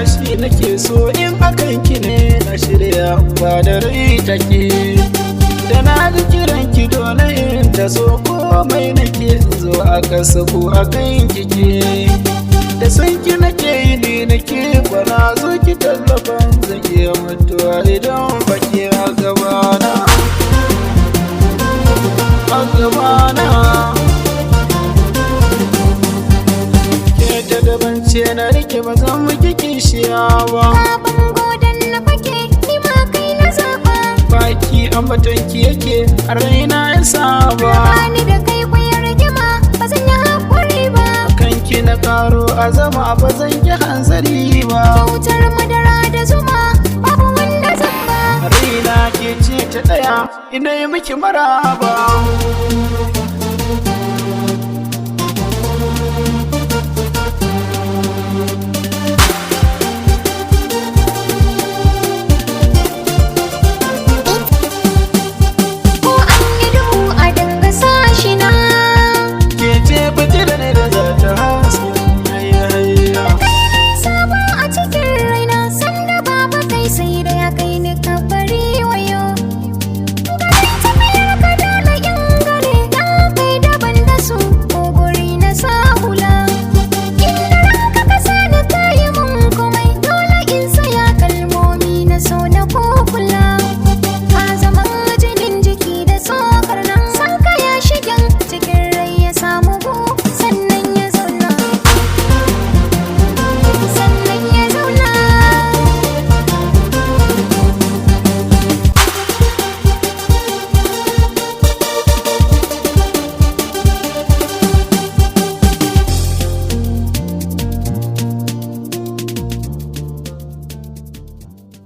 shi nake so in akan ki ne na shirya ba da rai take. Da na ji kiran ki dole in ta so komai nake zo a kasa ko akan kike. Da san ki nake yi ni nake bana zo ki tallafan zan iya mutuwa idan baki a gabana. A gabana ke ta daban ce na rike ba zan miki kishiya ba. Sabon godon na fake ni ma kai na zaba. Baki ambatonki yake a raina ya saba. Bani da kai kwayar rigima ba zan yi haƙuri ba. Kanki na karo azama ba zan yi hanzari ba. Kyautar madara da zuma babu wanda zan ba. Raina ke ce ta ɗaya ina yi miki maraba.